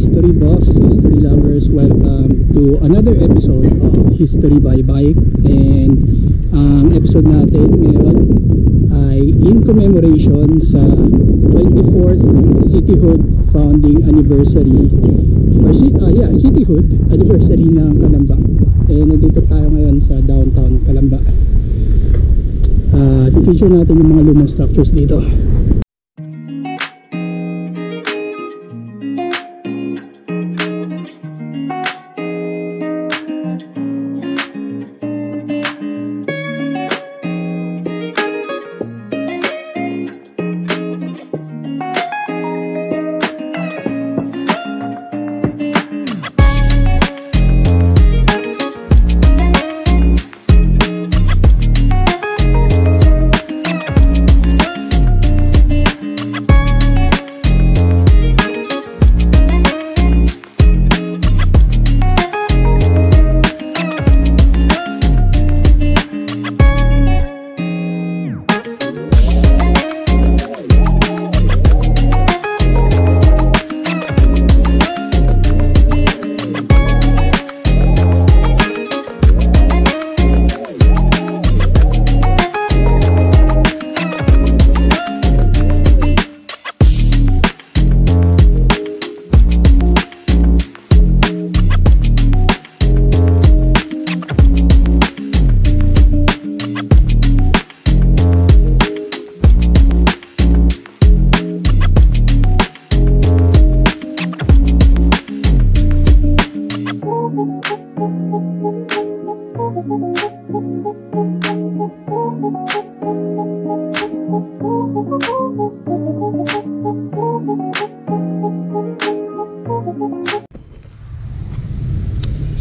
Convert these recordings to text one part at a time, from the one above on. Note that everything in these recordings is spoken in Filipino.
history buffs, history lovers, welcome to another episode of History by Bike. And ang episode natin ngayon ay in commemoration sa 24th cityhood founding anniversary or cityhood anniversary ng Calamba. Nandito tayo ngayon sa downtown Calamba. I-feature natin yung mga lumang structures dito.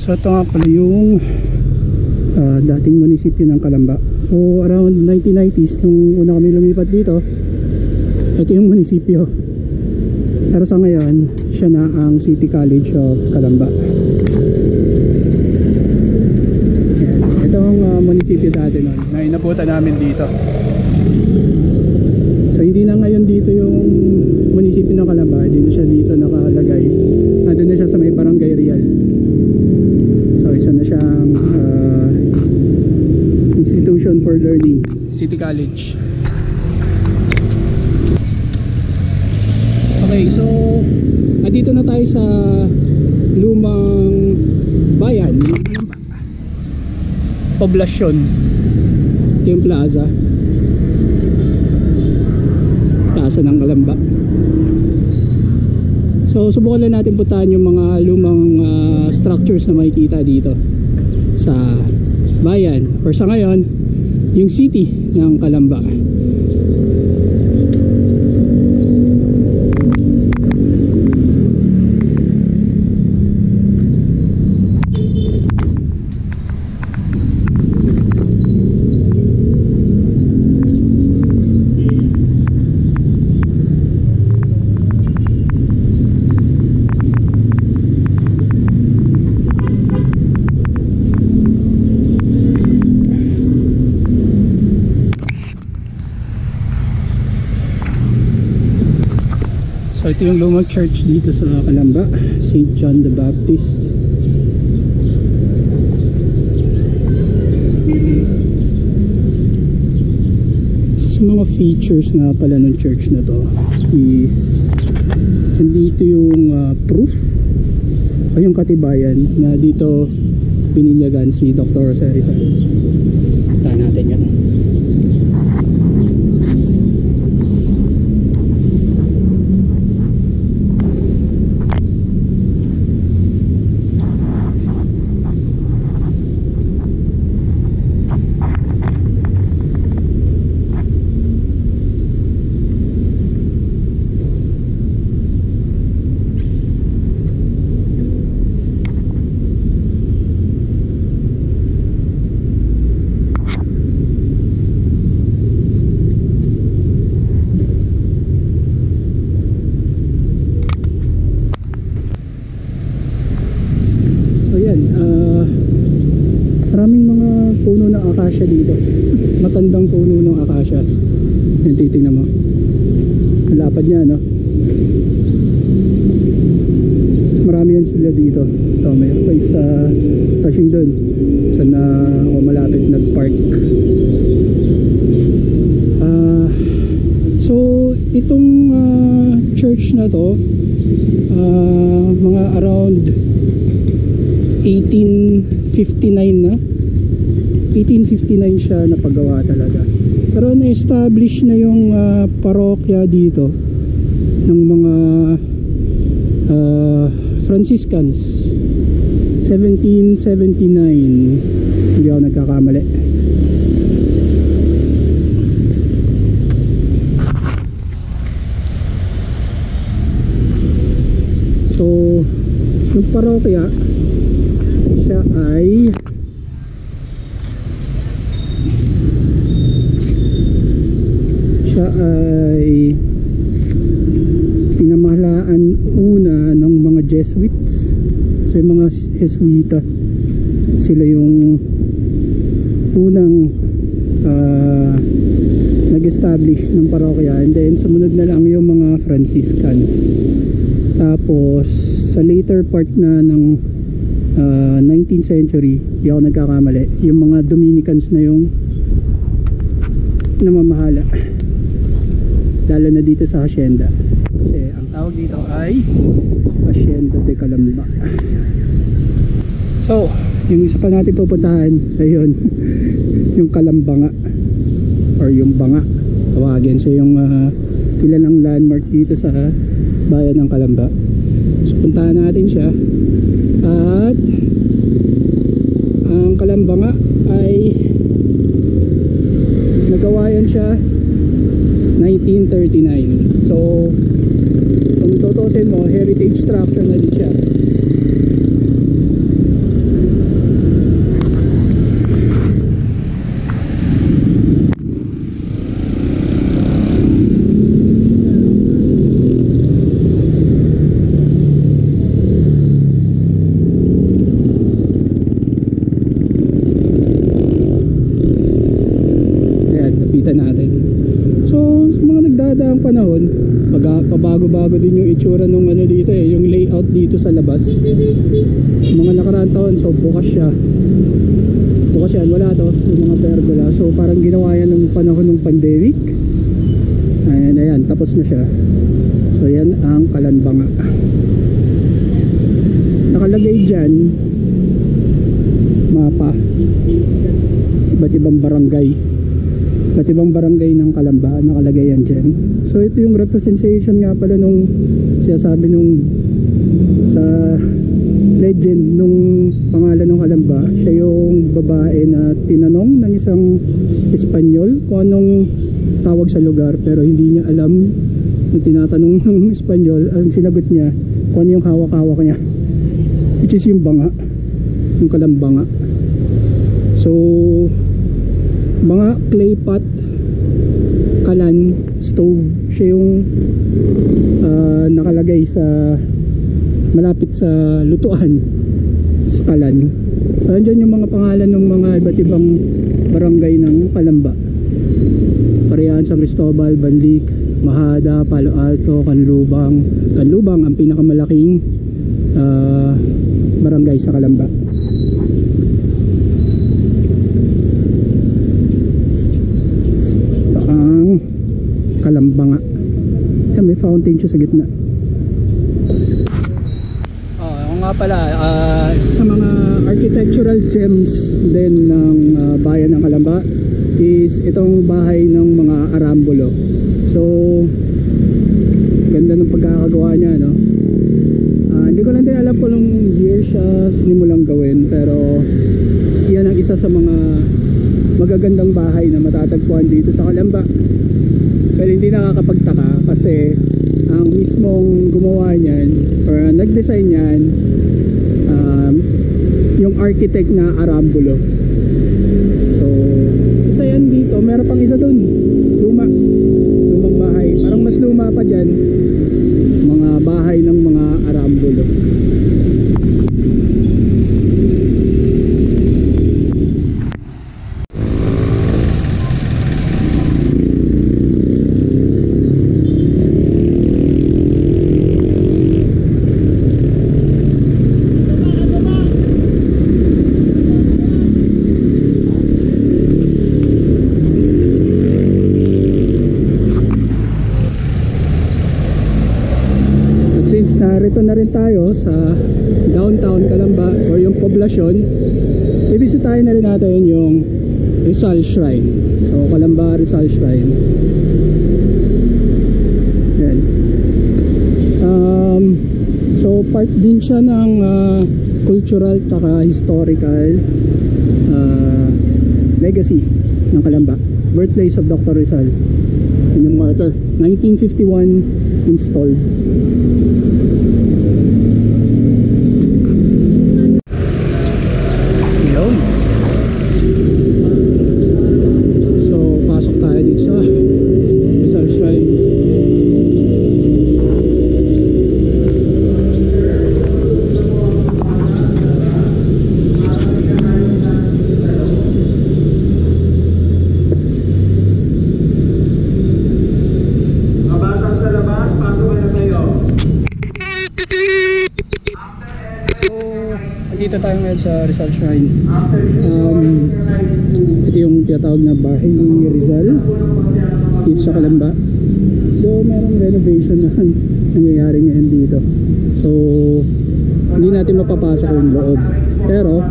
So ito nga pala yung dating munisipyo ng Calamba. So around 1990s nung una kami lumipat dito, ito yung munisipyo. Pero sa ngayon, siya na ang City College of Calamba. Itong munisipyo dati nun, na inabutan namin dito. So hindi na ngayon dito yung munisipyo ng Calamba, hindi na siya dito nakalagay. Nandun na siya sa may Barangay Real. So isa na siyang institution for learning, City College. Okay, so nandito na tayo sa lumang bayan, poblasyon. Ito yung plaza ng Calamba. So subukan lang natin puntahan yung mga lumang structures na makikita dito sa bayan, or sa ngayon yung city ng Calamba. So ito yung lumang church dito sa Calamba, St. John the Baptist. Sa mga features nga pala ng church na to is nandito yung proof o yung katibayan na dito pininyagan si Dr. Roserito. Puntahan natin yan. akasya dito. Matandang puno ng akasya. Yan, titingnan mo. Lapad niya, no? So marami yan sila dito. Ito, may place sa Tashing doon. Saan na ako malapit nag-park. So, itong church na to, mga around 1859 na. 1859 siya napagawa talaga. Pero na-establish na yung parokya dito ng mga Franciscans 1779, hindi ako nagkakamali. So yung parokya siya ay pinamahalaan una ng mga Jesuits. So yung mga Jesuita, sila yung unang nag-establish ng parokya, and then sumunod na lang yung mga Franciscans. Tapos sa later part na ng 19th century, hindi ako nagkakamali, yung mga Dominicans na yung namamahala, lalo na dito sa Hacienda, kasi ang tawag dito ay Hacienda de Calamba. So yung isa pa natin pupuntahan, ayun, yung Calambanga or yung Banga tawagin. So yung kilalang landmark dito sa bayan ng Calamba. So puntahan natin siya. At ang Calambanga ay nagawa yan siya 1939. So kung tutusin mo, heritage structure na din siya. Ang panahon, pabago-bago din yung itsura nung ano dito yung layout dito sa labas. Mga nakaraang taon, so bukas yan, wala to, yung mga pergola. So parang ginawa yan nung panahon ng pandemic. Ayan, tapos na siya. So yan ang Calambanga. Nakalagay dyan mapa, iba't ibang barangay ng Calamba, nakalagay yan dyan. So ito yung representation nga pala nung sinasabi nung sa legend nung pangalan ng Calamba. Siya yung babae na tinanong ng isang Espanyol kung anong tawag sa lugar, pero hindi niya alam yung tinatanong ng Espanyol. Ang sinagot niya kung ano yung hawak-hawak niya, which is yung banga, yung Calambanga. So mga clay pot, kalan, stove, siya yung nakalagay sa malapit sa lutuan sa kalan. So andyan yung mga pangalan ng mga iba't ibang barangay ng Calamba: Parian, San Cristobal, Banlic, Mahada, Palo Alto, Canlubang ang pinakamalaking barangay sa Calamba. Calambanga. May fountain siya sa gitna. Ako nga pala, isa sa mga architectural gems din ng bayan ng Calamba is itong bahay ng mga Arambulo. So ganda ng pagkakagawa niya, no? Hindi ko lang din alam kung anong year siya sinimulang gawin, pero yan ang isa sa mga magagandang bahay na matatagpuan dito sa Calamba. Pero hindi nakakapagtaka kasi ang mismong gumawa niyan or nag-design niyan, yung architect na Arambulo. So isa yan dito, meron pang isa dun, lumang bahay, parang mas luma pa dyan, mga bahay ng mga Arambulo. dito sa downtown Calamba or yung poblasyon, ibisitahin na rin natin yung Rizal Shrine. So Calamba Rizal Shrine. Yan. So part din siya ng cultural taka historical legacy ng Calamba. Birthplace of Dr. Rizal. Yun yung marker. 1951 installed. Yun. So pasok tayo dito sa Rizal Shrine. Dito tayo ngayon sa Rizal Shrine. Ito yung tinatawag na bahay ni Rizal dito sa Calamba. So merong renovation na nangyayari ngayon dito. So hindi natin mapapasok yung loob. Pero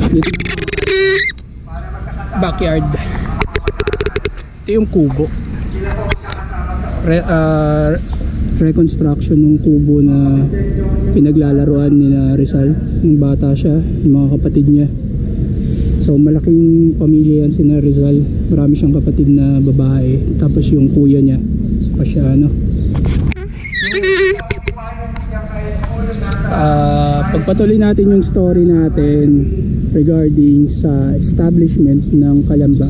dito backyard. Ito yung kubo. Reconstruction ng kubo na pinaglalaruan nila Rizal nung bata siya, yung mga kapatid niya. So malaking pamilya yan sina Rizal, marami siyang kapatid na babae, tapos yung kuya niya saka siya pagpatuloy natin yung story natin regarding sa establishment ng Calamba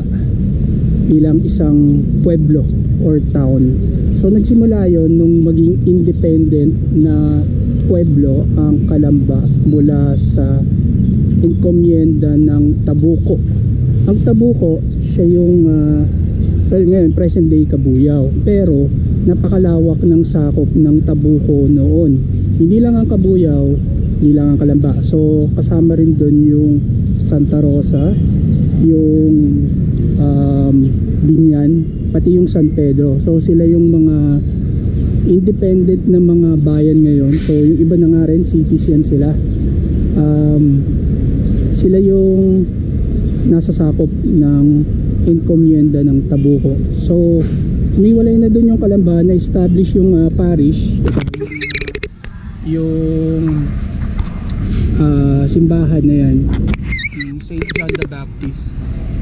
bilang isang pueblo or town. So nagsimula yon nung maging independent na pueblo ang Calamba mula sa encomienda ng Tabuco. Ang Tabuco siya yung ngayon present day Cabuyao, pero napakalawak ng sakop ng Tabuco noon. Hindi lang ang Cabuyao, hindi lang ang Calamba. So kasama rin doon yung Santa Rosa, yung Binyan, pati yung San Pedro. So sila yung mga independent na mga bayan ngayon. So yung iba na nga rin cities yan sila. Sila yung nasa sakop ng encomienda ng Tabuco. So umiwalay na dun yung Calamba, na establish yung parish, yung simbahan na yan, yung St. John the Baptist.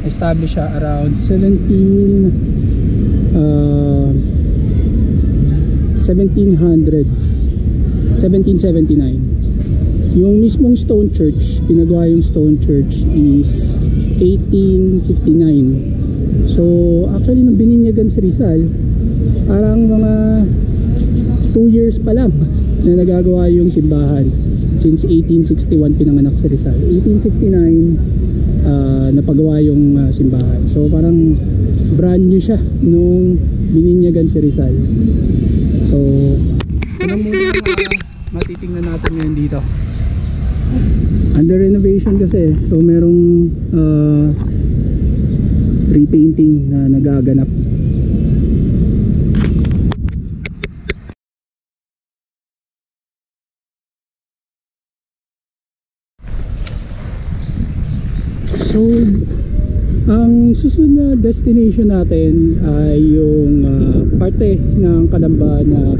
Establish siya around 1779. Yung mismong stone church, pinagawa yung stone church is 1859. So actually nung bininyagan si Rizal, parang mga 2 years pa lang na nagagawa yung simbahan. Since 1861 pinanganak si Rizal, 1859 napagawa yung simbahan. So parang brand new siya nung bininyagan si Rizal. So ito muna matitingnan natin ngayon dito. Under renovation kasi, so merong repainting na nagaganap. So ang susunod na destination natin ay yung parte ng Calamba na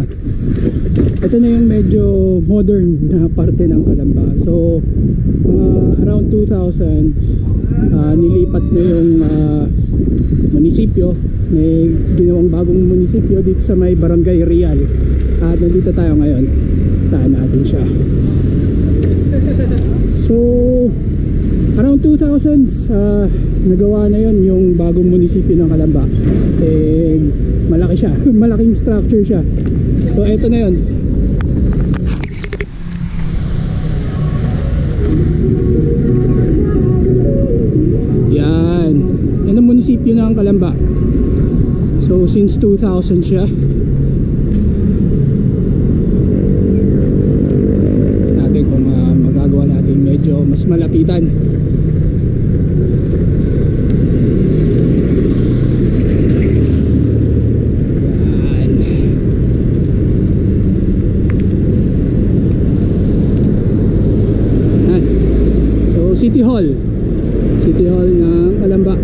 ito na yung medyo modern na parte ng Calamba. So around 2000s nilipat na yung munisipyo. May ginawang bagong munisipyo dito sa may Barangay Real, at nandito tayo ngayon. Taan natin siya. So around 2000s nagawa na yon yung bagong munisipyo ng Calamba. Malaki siya. Malaking structure siya. So eto na yon. Yan ang munisipyo ng Calamba. So since 2000 siya. Natin kung magagawa natin medyo mas malapitan. Hall. City Hall ng Calamba.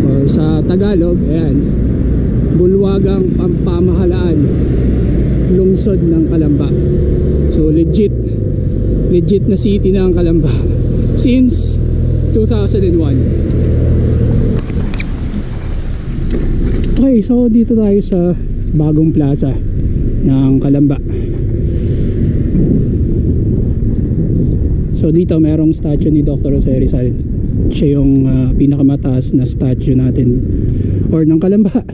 Or sa Tagalog, ayan, Bulwagang Pamahalaan, lungsod ng Calamba. So legit na city na ang Calamba since 2001. Okay, so dito tayo sa bagong plaza ng Calamba. So dito merong statue ni Dr. Jose Rizal. Siya yung pinakamataas na statue natin or ng Calamba.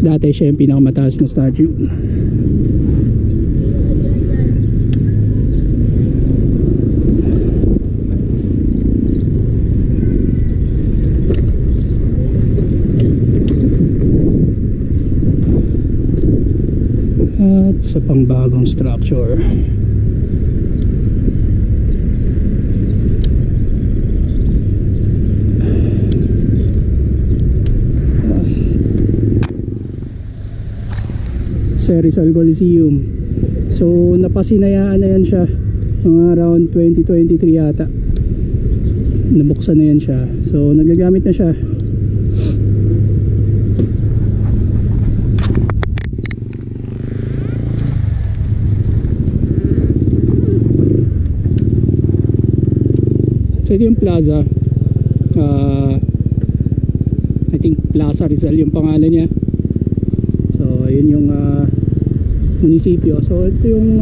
Dati siya yung pinakamataas na statue. At sa pangbagong structure. Rizal Coliseum. So napasinayaan na yan siya mga around 2023 yata. Nabuksan na yan siya. So nagagamit na siya. So ito yung plaza. I think Plaza Rizal yung pangalan niya. So yun yung munisipyo. So ito yung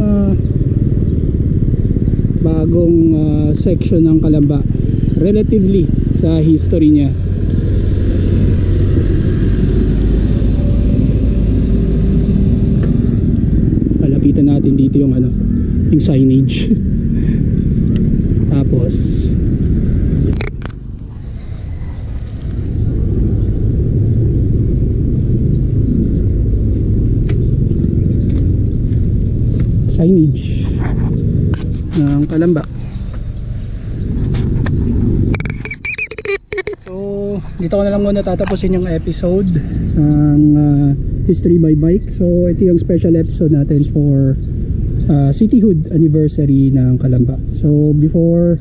bagong section ng Calamba relatively sa history niya. Kalapitan natin dito yung yung signage. Tapos signage ng Calamba. So dito ko na lang muna tatapusin yung episode ng History by Bike. So ito yung special episode natin for cityhood anniversary ng Calamba. So before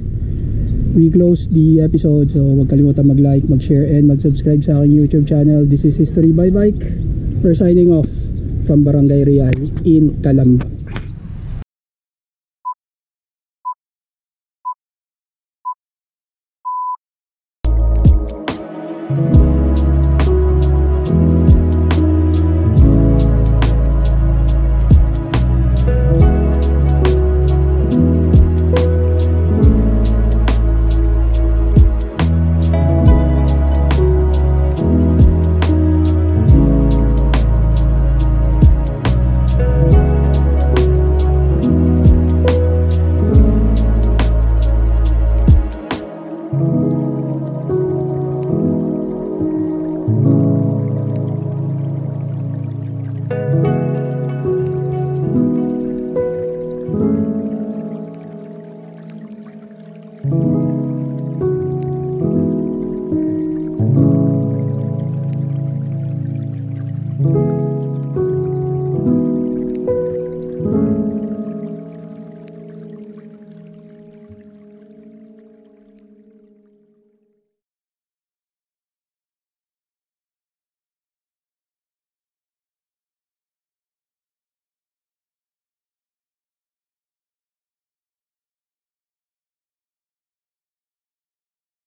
we close the episode, so huwag kalimutan mag-like, mag-share, and mag-subscribe sa aking YouTube channel. This is History by Bike. We're signing off from Barangay Real in Calamba.